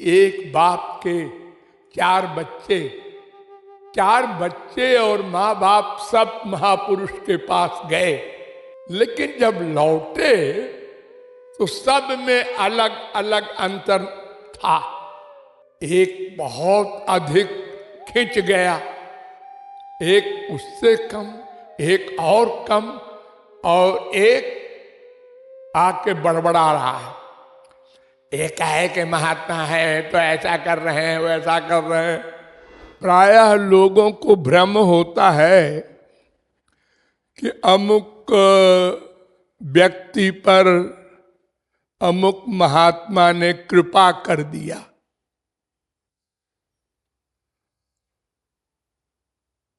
एक बाप के चार बच्चे और माँ बाप सब महापुरुष के पास गए, लेकिन जब लौटे तो सब में अलग अलग अंतर था। एक बहुत अधिक खिंच गया, एक उससे कम, एक और कम, और एक आके बड़बड़ा रहा है। एक है कि महात्मा है तो ऐसा कर रहे हैं, वैसा कर रहे हैं। प्रायः लोगों को भ्रम होता है कि अमुक व्यक्ति पर अमुक महात्मा ने कृपा कर दिया,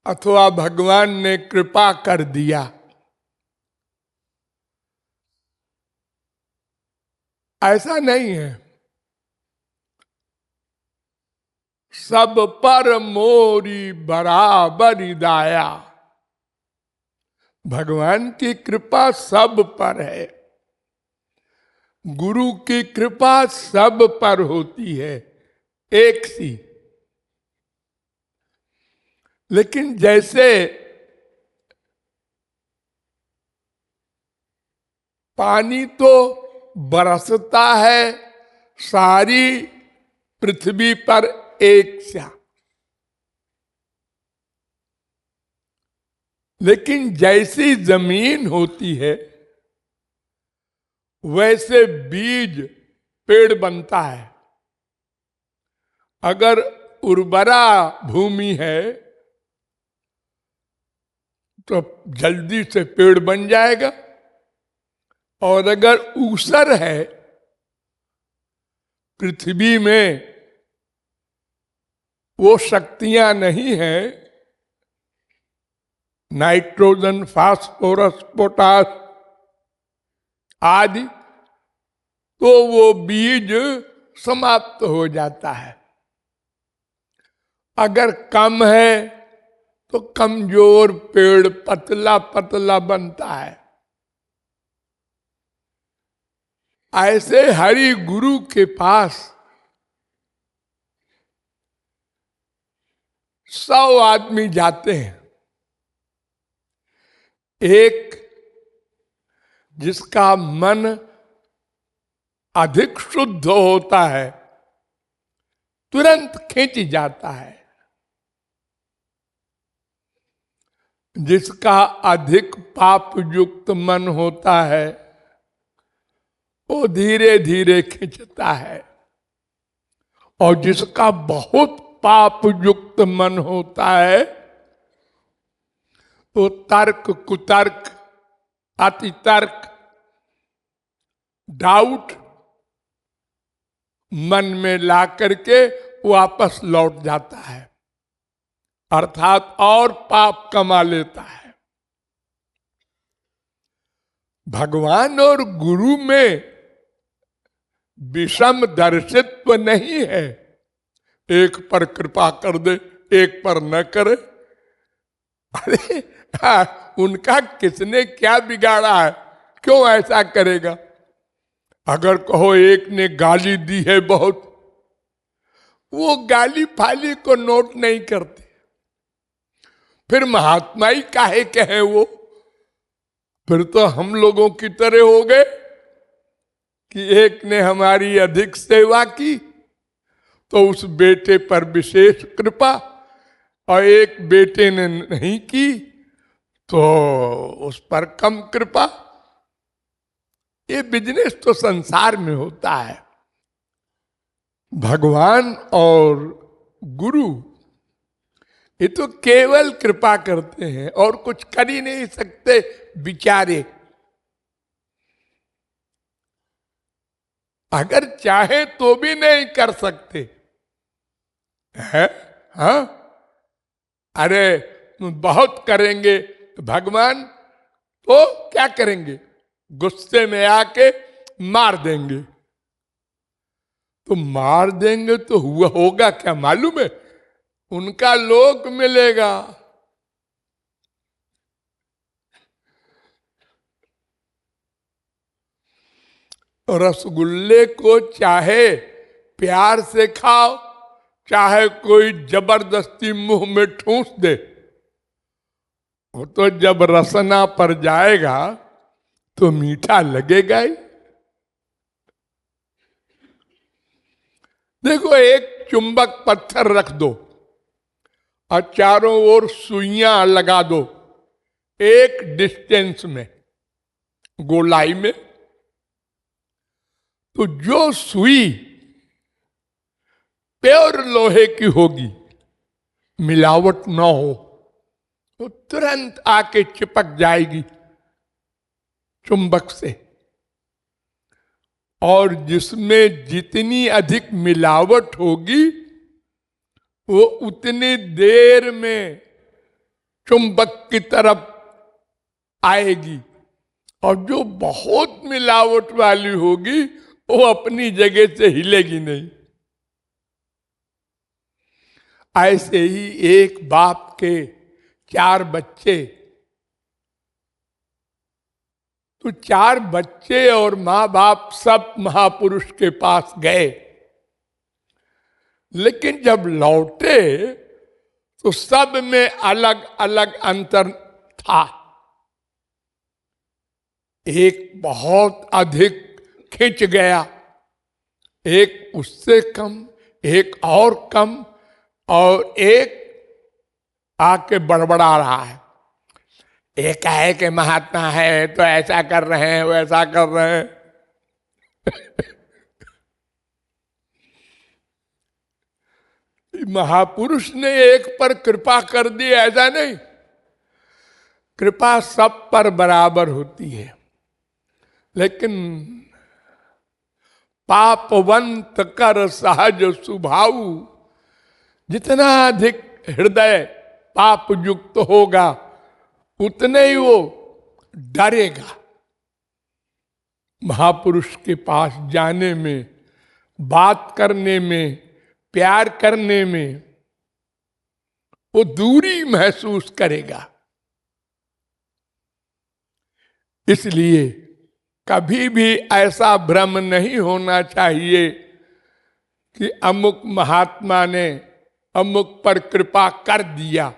अथवा भगवान ने कृपा कर दिया। ऐसा नहीं है। सब पर मोरी बराबरी दाया। भगवान की कृपा सब पर है, गुरु की कृपा सब पर होती है, एक सी। लेकिन जैसे पानी तो बरसता है सारी पृथ्वी पर एक सा, लेकिन जैसी जमीन होती है वैसे बीज पेड़ बनता है। अगर उर्वरा भूमि है तो जल्दी से पेड़ बन जाएगा, और अगर ऊसर है पृथ्वी में, वो शक्तियां नहीं है, नाइट्रोजन, फास्फोरस, पोटास आदि, तो वो बीज समाप्त हो जाता है। अगर कम है तो कमजोर पेड़ पतला पतला बनता है। ऐसे हरि गुरु के पास 100 आदमी जाते हैं, एक जिसका मन अधिक शुद्ध होता है तुरंत खींच जाता है, जिसका अधिक पाप युक्त मन होता है वो धीरे धीरे खींचता है, और जिसका बहुत पाप युक्त मन होता है वो तर्क, कुतर्क, अतितर्क, डाउट मन में ला करके वापस लौट जाता है, अर्थात और पाप कमा लेता है। भगवान और गुरु में विषम दर्शित्व नहीं है, एक पर कृपा कर दे एक पर न करे। अरे उनका किसने क्या बिगाड़ा है, क्यों ऐसा करेगा? अगर कहो एक ने गाली दी है बहुत, वो गाली फाली को नोट नहीं करते, फिर महात्मा ही काहे कहे वो? फिर तो हम लोगों की तरह हो गए कि एक ने हमारी अधिक सेवा की तो उस बेटे पर विशेष कृपा, और एक बेटे ने नहीं की तो उस पर कम कृपा। ये बिजनेस तो संसार में होता है। भगवान और गुरु ये तो केवल कृपा करते हैं और कुछ कर ही नहीं सकते बिचारे। अगर चाहे तो भी नहीं कर सकते है। हाँ, अरे बहुत करेंगे तो भगवान तो क्या करेंगे, गुस्से में आके मार देंगे। तो मार देंगे तो हुआ होगा क्या मालूम है? उनका लोक मिलेगा। रसगुल्ले को चाहे प्यार से खाओ, चाहे कोई जबरदस्ती मुंह में ठूंस दे, वो तो जब रसना पर जाएगा तो मीठा लगेगा ही। देखो, एक चुंबक पत्थर रख दो और चारों ओर सुइयां लगा दो एक डिस्टेंस में, गोलाई में, तो जो सुई प्योर लोहे की होगी, मिलावट ना हो, तो तुरंत आके चिपक जाएगी चुंबक से। और जिसमें जितनी अधिक मिलावट होगी वो उतनी देर में चुंबक की तरफ आएगी, और जो बहुत मिलावट वाली होगी वो अपनी जगह से हिलेगी नहीं। ऐसे ही एक बाप के 4 बच्चे, तो 4 बच्चे और मां बाप सब महापुरुष के पास गए, लेकिन जब लौटे तो सब में अलग अलग अंतर था। एक बहुत अधिक खिंच गया, एक उससे कम, एक और कम, और एक आके बड़बड़ा रहा है। एक है कि महात्मा है तो ऐसा कर रहे हैं, वैसा कर रहे हैं। महापुरुष ने एक पर कृपा कर दी, ऐसा नहीं। कृपा सब पर बराबर होती है, लेकिन पापवंत कर सहज स्वभाव, जितना अधिक हृदय पाप युक्त होगा उतने ही वो डरेगा महापुरुष के पास जाने में, बात करने में, प्यार करने में। वो दूरी महसूस करेगा। इसलिए कभी भी ऐसा भ्रम नहीं होना चाहिए कि अमुक महात्मा ने अमुक पर कृपा कर दिया।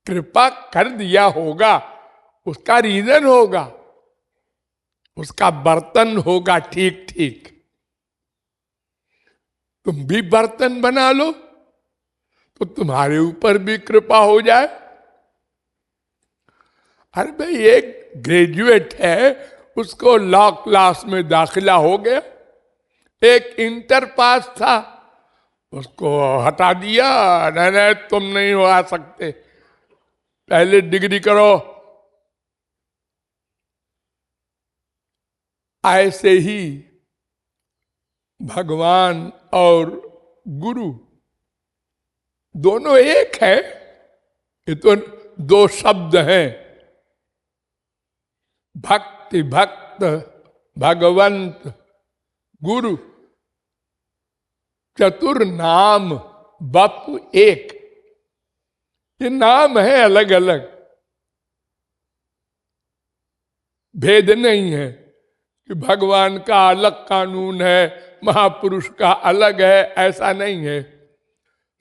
कृपा कर दिया होगा, उसका रीजन होगा, उसका बर्तन होगा ठीक ठीक। तुम भी बर्तन बना लो तो तुम्हारे ऊपर भी कृपा हो जाए। अरे भाई, एक ग्रेजुएट है, उसको लॉ क्लास में दाखिला हो गया, एक इंटर पास था, उसको हटा दिया, नहीं तुम नहीं हो आ सकते, पहले डिग्री करो। ऐसे ही भगवान और गुरु दोनों एक है। ये तो 2 शब्द हैं, भक्ति भक्त, भगवंत गुरु, चतुर नाम बपु एक। ये नाम है अलग अलग, भेद नहीं है कि भगवान का अलग कानून है, महापुरुष का अलग है, ऐसा नहीं है।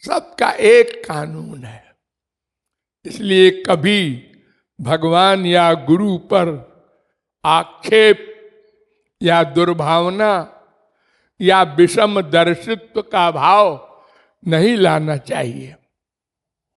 सबका एक कानून है। इसलिए कभी भगवान या गुरु पर आक्षेप या दुर्भावना या विषम दर्शित्व का भाव नहीं लाना चाहिए।